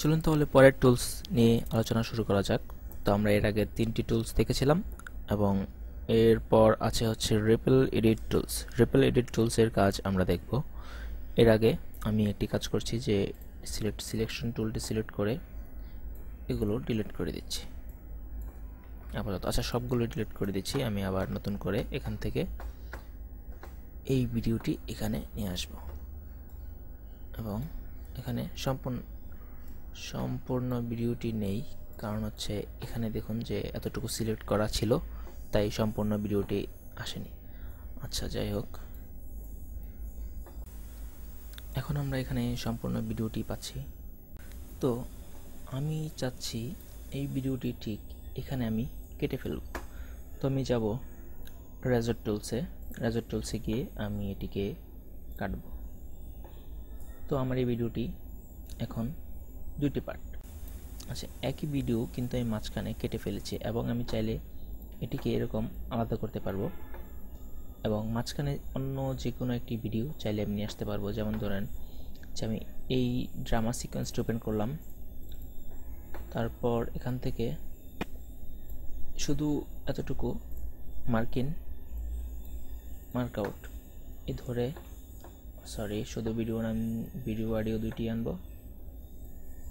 চলুন তাহলে পরের টুলস নিয়ে আলোচনা শুরু করা যাক। তো আমরা এর আগে 3টি টুলস দেখেছিলাম এবং এরপর আছে হচ্ছে ripple edit tools. Ripple edit টুলসের কাজ আমরা দেখব। এর আগে আমি একটি কাজ করছি যে সিলেকশন টুলটি সিলেক্ট করে এগুলো ডিলিট করে দিচ্ছি আপাতত। আচ্ছা, সবগুলো ডিলিট করে দিচ্ছি। আমি আবার নতুন করে এখান থেকে এই ভিডিওটি এখানে নিয়ে আসব এবং এখানে সম্পূর্ণ ভিডিওটি নেই, কারণ হচ্ছে এখানে দেখুন যে এতটুকু সিলেক্ট করা ছিল, তাই সম্পূর্ণ ভিডিওটি আসেনি। আচ্ছা, যাই হোক, এখন আমরা এখানে সম্পূর্ণ ভিডিওটি পাচ্ছি। তো আমি চাচ্ছি এই ভিডিওটি ঠিক এখানে আমি কেটে ফেলব। তো আমি যাব রেজর টুলসে গিয়ে আমি এটিকে কাটব। তো আমার এই ভিডিওটি এখন দুটি পার্ট। আচ্ছা, একই ভিডিও কিন্তু আমি মাঝখানে কেটে ফেলেছি এবং আমি চাইলে এটিকে এরকম আলাদা করতে পারবো এবং মাঝখানে অন্য যে কোনো একটি ভিডিও চাইলে আমি নিয়ে আসতে পারবো। যেমন ধরেন যে আমি এই ড্রামা সিকোয়েন্সটি ওপেন করলাম, তারপর এখান থেকে শুধু এতটুকু মার্ক আউট এ ধরে, শুধু ভিডিও অডিও দুইটি আনবো,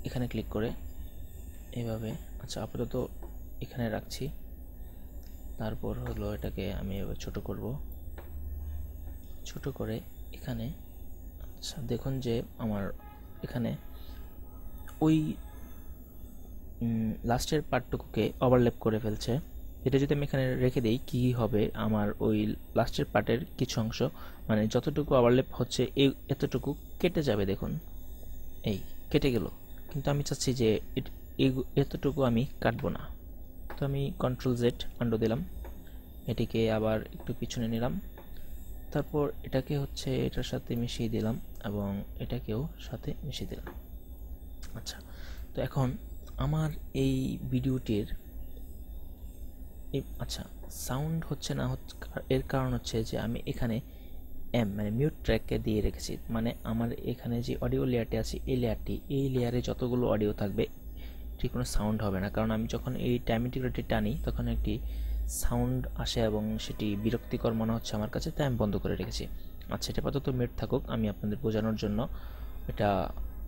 এখানে ক্লিক করে এভাবে। আচ্ছা, আপাতত এখানে রাখছি। তারপর হলো এটাকে আমি এভাবে ছোট করে এখানে। আচ্ছা, দেখুন যে আমার এখানে ওই লাস্টের পার্টটুকুকে ওভারল্যাপ করে ফেলছে। এটা যদি আমি এখানে রেখে দেই, কি হবে, আমার ওই লাস্টের পার্টের কিছু অংশ, মানে যতটুকু ওভারল্যাপ হচ্ছে এতটুকু কেটে যাবে। দেখুন এই কেটে গেল, কিন্তু আমি চাচ্ছি যে এতটুকু আমি কাটবো না। তো আমি Ctrl Z আন্ডু দিলাম, এটিকে আবার একটু পিছনে নিলাম, তারপর এটাকে হচ্ছে এটার সাথে মিশিয়ে দিলাম এবং এটাকেও সাথে মিশিয়ে দিলাম। আচ্ছা, তো এখন আমার এই ভিডিওটির আচ্ছা সাউন্ড হচ্ছে না, এর কারণ হচ্ছে যে আমি এখানে মানে মিউট ট্র্যাককে দিয়ে রেখেছি। মানে আমার এখানে যে অডিও লেয়ারটি আছে, এই লেয়ারে যতগুলো অডিও থাকবে ঠিক কোনো সাউন্ড হবে না, কারণ আমি যখন এই টাইম ইন্টিগ্রেটরটি টানি তখন একটি সাউন্ড আসে এবং সেটি বিরক্তিকর মনে হচ্ছে আমার কাছে, তাই আমি বন্ধ করে রেখেছি। আচ্ছা, এটা আপাতত মিউট থাকুক, আমি আপনাদের বোঝানোর জন্য এটা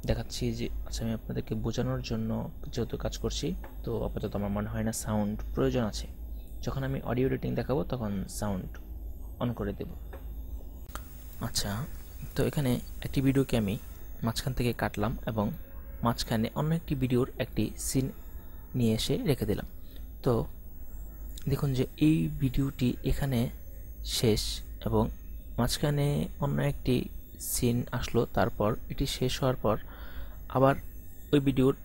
দেখাচ্ছি যে আচ্ছা, আমি আপনাদেরকে বোঝানোর জন্য যেহেতু কাজ করছি, তো আপাতত আমার মনে হয় না সাউন্ড প্রয়োজন আছে। যখন আমি অডিও এডিটিং দেখাবো তখন সাউন্ড অন করে দেব। আচ্ছা, তো এখানে একটি ভিডিওকে আমি মাঝখান থেকে কাটলাম এবং মাঝখানে অন্য একটি ভিডিওর একটি সিন নিয়ে এসে রেখে দিলাম। তো দেখুন যে এই ভিডিওটি এখানে শেষ এবং মাঝখানে অন্য একটি সিন আসলো, তারপর এটি শেষ হওয়ার পর আবার ওই ভিডিওর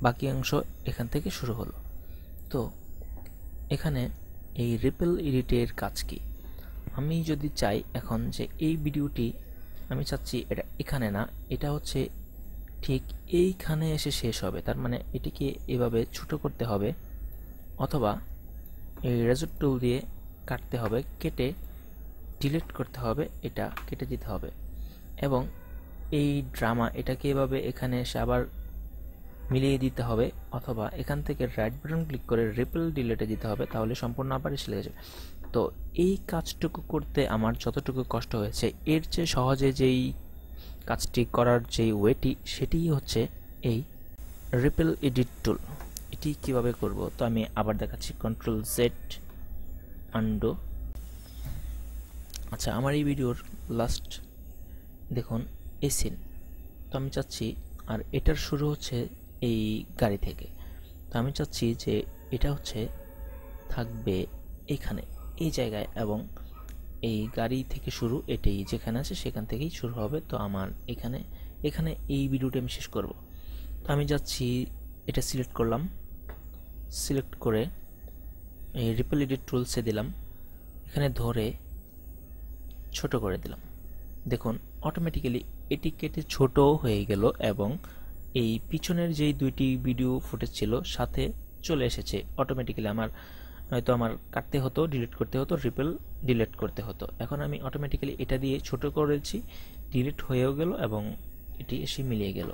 বাকি অংশ এখান থেকে শুরু হলো। তো এখানে এই রিপল এডিটের কাজ কি? আমি যদি চাই এখন যে এই ভিডিওটি আমি চাচ্ছি এটা এখানে না, এটা হচ্ছে ঠিক এইখানে এসে শেষ হবে, তার মানে এটিকে এভাবে ছোট করতে হবে অথবা এই রেজর টুল দিয়ে কাটতে হবে, কেটে ডিলিট করতে হবে, এটা কেটে দিতে হবে এবং এই ড্রামা এটাকে এভাবে এখানে এসে আবার মিলিয়ে দিতে হবে, অথবা এখান থেকে রাইট বাটন ক্লিক করে রিপল ডিলিটে দিতে হবে, তাহলে সম্পূর্ণ আবার এসে লেগে যাবে। তো এই কাজটুকু করতে আমার যতটুকু কষ্ট হয়েছে, এর চেয়ে সহজে যেই কাজটি করার যেই ওয়েটি, সেটিই হচ্ছে এই রিপল এডিট টুল। এটি কিভাবে করব তো আমি আবার দেখাচ্ছি, Ctrl Z আন্ডু। আচ্ছা, আমার এই ভিডিওর লাস্ট দেখুন এই সিন, তো আমি চাচ্ছি, আর এটার শুরু হচ্ছে এই গাড়ি থেকে, তো আমি চাচ্ছি যে এটা হচ্ছে থাকবে এখানে এই জায়গায় এবং এই গাড়ি থেকে শুরু, এটাই যেখানে আছে সেখান থেকেই শুরু হবে। তো আমার এখানে এই ভিডিওটা আমি শেষ করব। তো আমি যাচ্ছি, এটা সিলেক্ট করলাম, সিলেক্ট করে এই রিপল এডিট টুলসে দিলাম, এখানে ধরে ছোট করে দিলাম। দেখুন অটোমেটিক্যালি এটি কেটে ছোট হয়ে গেল এবং এই পিছনের যেই দুইটি ভিডিও ফুটেজ ছিল সাথে চলে এসেছে অটোমেটিক্যালি। নয়তো আমার কাটতে হতো, ডিলিট করতে হতো, রিপল ডিলিট করতে হতো। এখন আমি অটোমেটিক্যালি এটা দিয়ে ছোট করেছি, ডিলিট হয়েও গেল এবং এটি এসে মিলিয়ে গেল।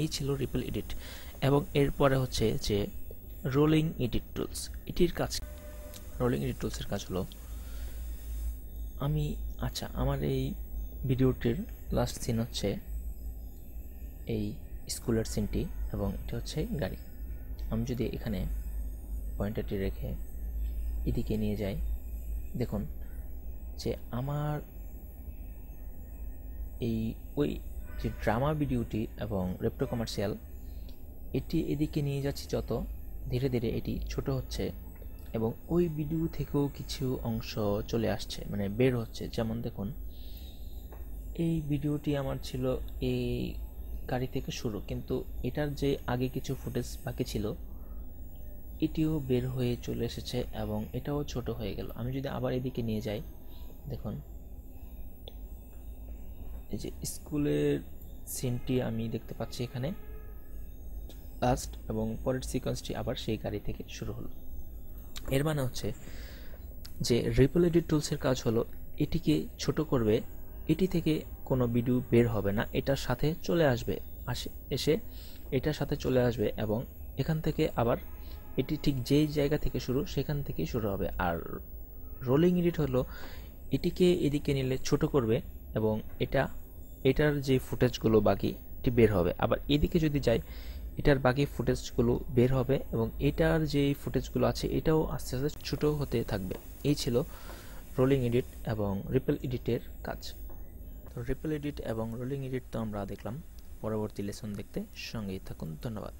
এই ছিল রিপল এডিট। এবং এরপরে হচ্ছে যে রোলিং এডিট টুলস। এটির কাজ, রোলিং এডিট টুলসের কাজ হলো আমার এই ভিডিওটির লাস্ট সিন হচ্ছে এই স্কুলের সিনটি এবং এটা হচ্ছে গাড়ি। আমি যদি এখানে পয়েন্টারটি রেখে এদিকে নিয়ে যাই, দেখুন যে আমার ওই যে ড্রামা ভিডিওটি এবং রেপ্টো কমার্শিয়াল, এটি এদিকে নিয়ে যাচ্ছি যত ধীরে ধীরে এটি ছোট হচ্ছে এবং ওই ভিডিও থেকেও কিছু অংশ চলে আসছে, মানে বের হচ্ছে। যেমন দেখুন, এই ভিডিওটি আমার ছিল এই গাড়ি থেকে শুরু, কিন্তু এটার যে আগে কিছু ফুটেজ বাকি ছিল এটিও বের হয়ে চলে এসেছে এবং এটাও ছোট হয়ে গেল। আমি যদি আবার এদিকে নিয়ে যাই, দেখুন এই যে স্কুলের সিনটি আমি দেখতে পাচ্ছি এখানে লাস্ট, এবং পরের সিকোয়েন্সটি আবার সেই গাড়ি থেকে শুরু হলো। এর মানে হচ্ছে যে রিপল এডিট টুলসের কাজ হলো এটিকে ছোট করবে, এটি থেকে কোনো ভিডিও বের হবে না, এটার সাথে চলে আসবে, এসে এটার সাথে চলে আসবে এবং এখান থেকে আবার এটি ঠিক যেই জায়গা থেকে শুরু সেখান থেকেই শুরু হবে। আর রোলিং এডিট হলো এটিকে এদিকে নিলে ছোট করবে এবং এটার যে ফুটেজগুলো বাকি এটি বের হবে। আবার এদিকে যদি যাই, এটার বাকি ফুটেজগুলো বের হবে এবং এটার যে ফুটেজগুলো আছে এটাও আস্তে আস্তে ছোট হতে থাকবে। এই ছিল রোলিং এডিট এবং রিপল এডিটের কাজ। তো রিপল এডিট এবং রোলিং এডিট তো আমরা দেখলাম, পরবর্তী লেসন দেখতে সঙ্গেই থাকুন। ধন্যবাদ।